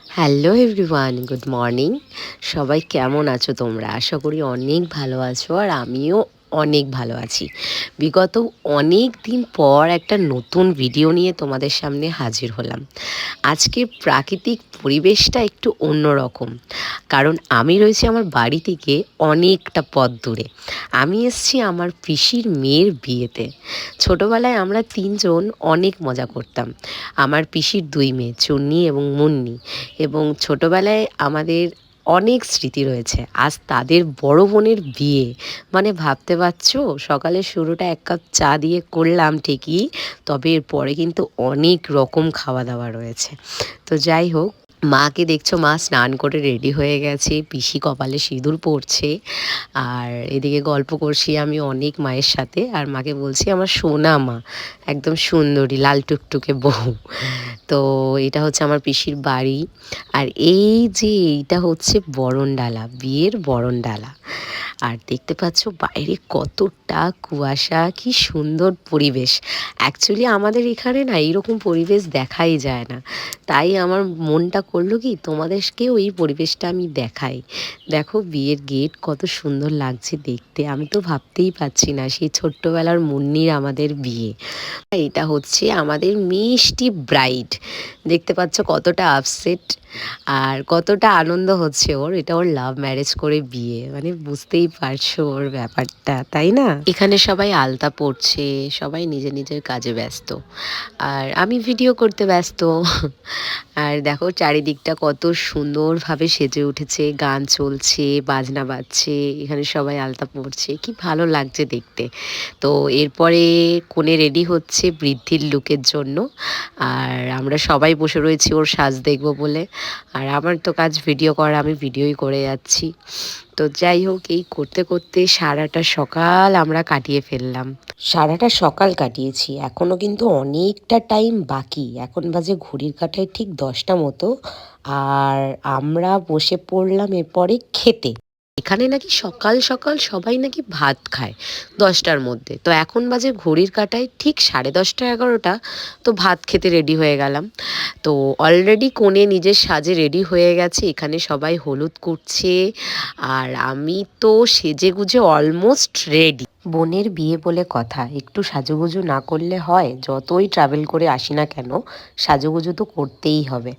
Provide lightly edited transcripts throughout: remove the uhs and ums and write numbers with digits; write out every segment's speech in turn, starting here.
Hello everyone, good morning. সবাই কেমন আছো তোমরা? আশা করি অনেক ভালো আছো, আর আমিও অনেক ভালো আছি। বিগত অনেক দিন পর একটা নতুন ভিডিও নিয়ে তোমাদের সামনে হাজির হলাম। আজকে প্রাকৃতিক পরিবেশটা একটু অন্যরকম, কারণ আমি রয়েছি আমার বাড়ি থেকে অনেকটা পথ দূরে। আমি এসেছি আমার পিসির মেয়ের বিয়েতে। ছোটোবেলায় আমরা তিনজন অনেক মজা করতাম। আমার পিসির দুই মেয়ে, চুন্নি এবং মুন্নি, এবং ছোটোবেলায় আমাদের অনেক স্মৃতি রয়েছে। আজ তাদের বড় বোনের বিয়ে, মানে ভাবতে পারছো, সকালের শুরুটা এক কাপ চা দিয়ে করলাম ঠিকই, তবে এরপরে কিন্তু অনেক রকম খাওয়া দাওয়া রয়েছে। তো যাই হোক, মাকে দেখছো, মা স্নান করে রেডি হয়ে গেছে, পিসি কপালে সিঁদুর পড়ছে, আর এদিকে গল্প করছি আমি অনেক মায়ের সাথে, আর মাকে বলছি আমার সোনা মা, একদম সুন্দরী লাল টুকটুকে বউ। তো এটা হচ্ছে আমার পিসির বাড়ি। আর এই যে এইটা হচ্ছে বরণডালা, বিয়ের বরণডালা। আর দেখতে পাচ্ছ বাইরে কতটা কুয়াশা, কি সুন্দর পরিবেশ। অ্যাকচুয়ালি আমাদের এখানে না এইরকম পরিবেশ দেখাই যায় না, তাই আমার মনটা করলো কি তোমাদেরকেও এই পরিবেশটা আমি দেখাই। দেখো বিয়ের গেট কত সুন্দর লাগছে দেখতে, আমি তো ভাবতেই পারছি না সেই ছোট্টবেলার মুন্নির আমাদের বিয়ে। এটা হচ্ছে আমাদের মিষ্টি ব্রাইড। দেখতে পাচ্ছ কতটা আপসেট আর কতটা আনন্দ হচ্ছে ওর। এটা ওর লাভ ম্যারেজ করে বিয়ে, মানে বুঝতেই পারছো ওর ব্যাপারটা, তাই না? এখানে সবাই আলতা পড়ছে, সবাই নিজের নিজের কাজে ব্যস্ত, আর আমি ভিডিও করতে ব্যস্ত। আর দেখো চারিদিকটা কত সুন্দরভাবে সেজে উঠেছে, গান চলছে, বাজনা বাজছে, এখানে সবাই আলতা পড়ছে, কি ভালো লাগছে দেখতে। তো এরপরে কনে রেডি হচ্ছে বৃদ্ধির লুকের জন্য, আর আমরা সবাই বসে রয়েছি ওর সাজ দেখবো বলে। আর আমার তো কাজ ভিডিও করা, আমি ভিডিওই করে যাচ্ছি। তো যাই হোক, এই করতে করতে সারাটা সকাল আমরা কাটিয়ে ফেললাম। সারাটা সকাল কাটিয়েছি, এখনও কিন্তু অনেকটা টাইম বাকি। এখন বাজে ঘড়ির কাঁটায় ঠিক 10টা মতো, আর আমরা বসে পড়লাম এরপরে খেতে। এখানে নাকি সকাল সকাল সবাই নাকি ভাত খায় 10টার মধ্যে, তো এখন বাজে ঘড়ির কাঁটায় ঠিক 10:30 11টা। তো ভাত খেতে রেডি হয়ে গেলাম। তো অলরেডি কনে নিজের সাজে রেডি হয়ে গেছে, এখানে সবাই হলুদ করছে, আর আমি তো সেজেগুজে অলমোস্ট রেডি। বোনের বিয়ে বলে কথা, একটু সাজুগুজু না করলে হয়? যতই ট্রাভেল করে আসি না কেন, সাজুগুজু তো করতেই হবে।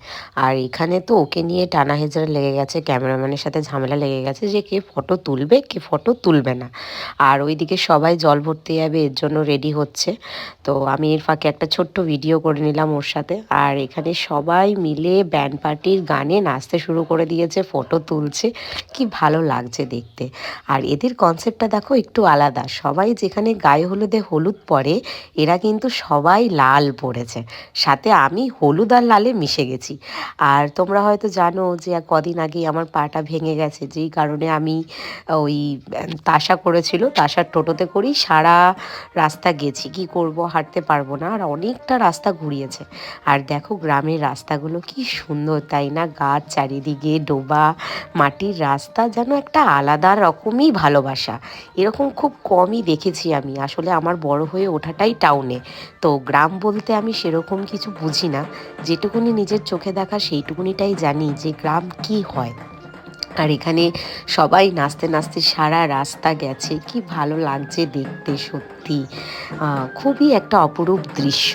আর এখানে তো ওকে নিয়ে টানা হেজড়া লেগে গেছে, ক্যামেরাম্যানের সাথে ঝামেলা লেগে গেছে যে কে ফটো তুলবে কে ফটো তুলবে না। আর ওইদিকে সবাই জল ভরতে যাবে, এর জন্য রেডি হচ্ছে। তো আমি এর ফাঁকে একটা ছোট্ট ভিডিও করে নিলাম ওর সাথে। আর এখানে সবাই মিলে ব্যান্ড পার্টির গানে নাচতে শুরু করে দিয়েছে, ফটো তুলছে, কি ভালো লাগছে দেখতে। আর এদের কনসেপ্টটা দেখো একটু আলাদা, সবাই যেখানে গায়ে হলুদে হলুদ পরে, এরা কিন্তু সবাই লাল পরেছে, সাথে আমি হলুদ আর লালে মিশে গেছি। আর তোমরা হয়তো জানো যে কদিন আগে আমার পাটা ভেঙে গেছে, যেই কারণে আমি ওই তাসা করেছিল, তাসার টোটোতে করেই সারা রাস্তা গেছি, কি করব, হাঁটতে পারবো না, আর অনেকটা রাস্তা ঘুরিয়েছে। আর দেখো গ্রামের রাস্তাগুলো কি সুন্দর, তাই না? গাছ চারিদিকে, ডোবা মাটির রাস্তা, যেন একটা আলাদা রকমই ভালোবাসা। এরকম খুব কমই দেখেছি আমি, আসলে আমার বড় হয়ে ওঠাটাই টাউনে। তো গ্রাম বলতে আমি সেরকম কিছু বুঝি না, যেটুকুনি নিজের চোখে দেখা সেইটুকুনিটাই জানি যে গ্রাম কি হয়। আর এখানে সবাই নাচতে নাচতে সারা রাস্তা গেছে, কি ভালো লাগছে দেখতে, সত্যি খুবই একটা অপরূপ দৃশ্য।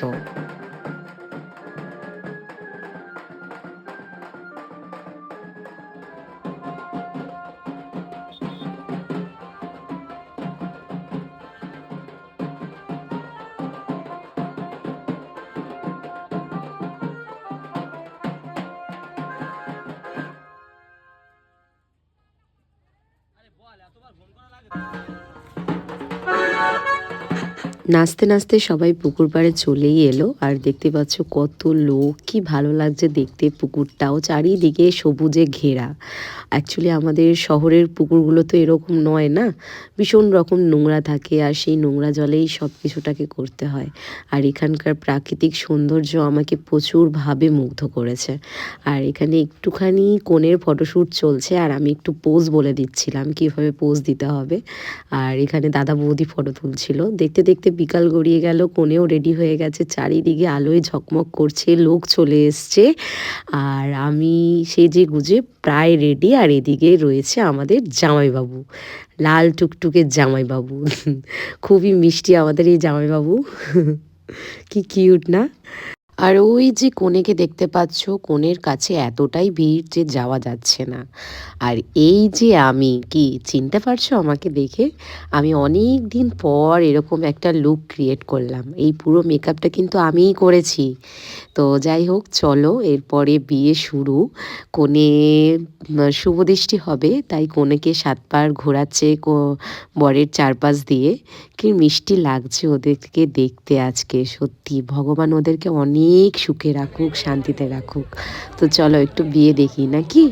নাচতে নাচতে সবাই পুকুর পাড়ে চলেই এলো, আর দেখতে পাচ্ছ কত লোক, কি ভালো লাগছে দেখতে। পুকুরটাও চারিদিকে সবুজে ঘেরা। অ্যাকচুয়ালি আমাদের শহরের পুকুরগুলো তো এরকম নয় না, ভীষণ রকম নোংরা থাকে, আর সেই নোংরা জলেই সব কিছুটাকে করতে হয়। আর এখানকার প্রাকৃতিক সৌন্দর্য আমাকে প্রচুরভাবে মুগ্ধ করেছে। আর এখানে একটুখানি কনের ফটোশ্যুট চলছে, আর আমি একটু পোজ বলে দিচ্ছিলাম কীভাবে পোজ দিতে হবে। আর এখানে দাদা বৌদি ফটো তুলছিল, দেখতে দেখতে বিকাল গড়িয়ে গেল, কনেও রেডি হয়ে গেছে, চারিদিকে আলোয় ঝকমক করছে, লোক চলে এসছে। আর আমি সেজে গুজে প্রায় রেডি। আর এদিকে রয়েছে আমাদের জামাইবাবু, লাল টুকটুকে জামাইবাবু। খুবই মিষ্টি আমাদের এই জামাইবাবু। কি কিউট না? আর ওই যে কনেকে দেখতে পাচ্ছ, কনের কাছে এতটাই ভিড় যে যাওয়া যাচ্ছে না। আর এই যে আমি, কি চিনতে পারছো আমাকে দেখে? আমি অনেক দিন পর এরকম একটা লুক ক্রিয়েট করলাম। এই পুরো মেকআপটা কিন্তু আমিই করেছি। তো যাই হোক, চলো এরপরে বিয়ে শুরু। কনে শুভদৃষ্টি হবে, তাই কনেকে 7 পার ঘোরাচ্ছে বরের চারপাশ দিয়ে। কি মিষ্টি লাগছে ওদেরকে দেখতে আজকে। সত্যি ভগবান ওদেরকে অনেক সুখে রাখুক, শান্তিতে রাখুক। তো চলো একটু বিয়ে দেখি নাকি?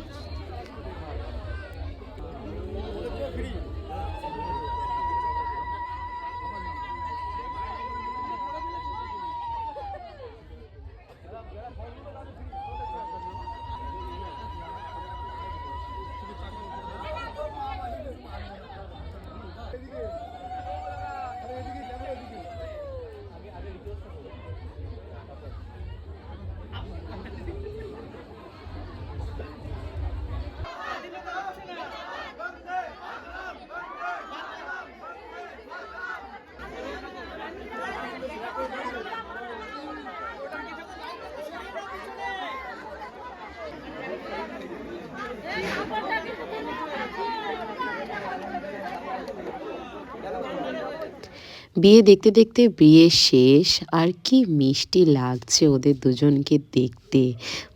বিয়ে দেখতে দেখতে বিয়ে শেষ। আর কি মিষ্টি লাগছে ওদের দুজনকে দেখতে।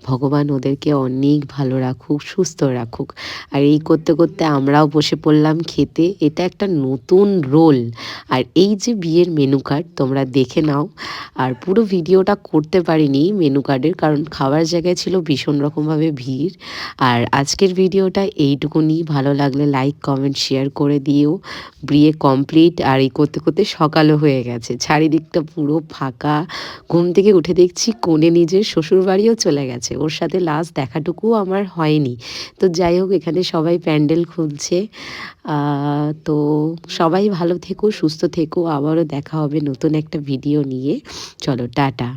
ভগবান ওদেরকে অনেক ভালো রাখুক, সুস্থ রাখুক। আর এই করতে করতে আমরাও বসে পড়লাম খেতে। এটা একটা নতুন রোল। আর এই যে বিয়ের মেনু কার্ড, তোমরা দেখে নাও। আর পুরো ভিডিওটা করতে পারিনি মেনু কার্ডের, কারণ খাওয়ার জায়গায় ছিল ভীষণ রকমভাবে ভিড়। আর আজকের ভিডিওটা এইটুকুনি। ভালো লাগলে লাইক কমেন্ট শেয়ার করে দিও। বিয়ে কমপ্লিট। আর এই করতে করতে সকালও হয়ে গেছে, চারিদিকটা পুরো ফাঁকা। ঘুম থেকে উঠে দেখছি কনে নিজের শ্বশুরবাড়িও চলে গেছে। ওর সাথে লাস্ট দেখাটুকুও আমার হয়নি। তো যাই হোক, এখানে সবাই প্যান্ডেল খুলছে। তো সবাই ভালো থেকো, সুস্থ থেকো। আবারও দেখা হবে নতুন একটা ভিডিও নিয়ে। চলো টাটা।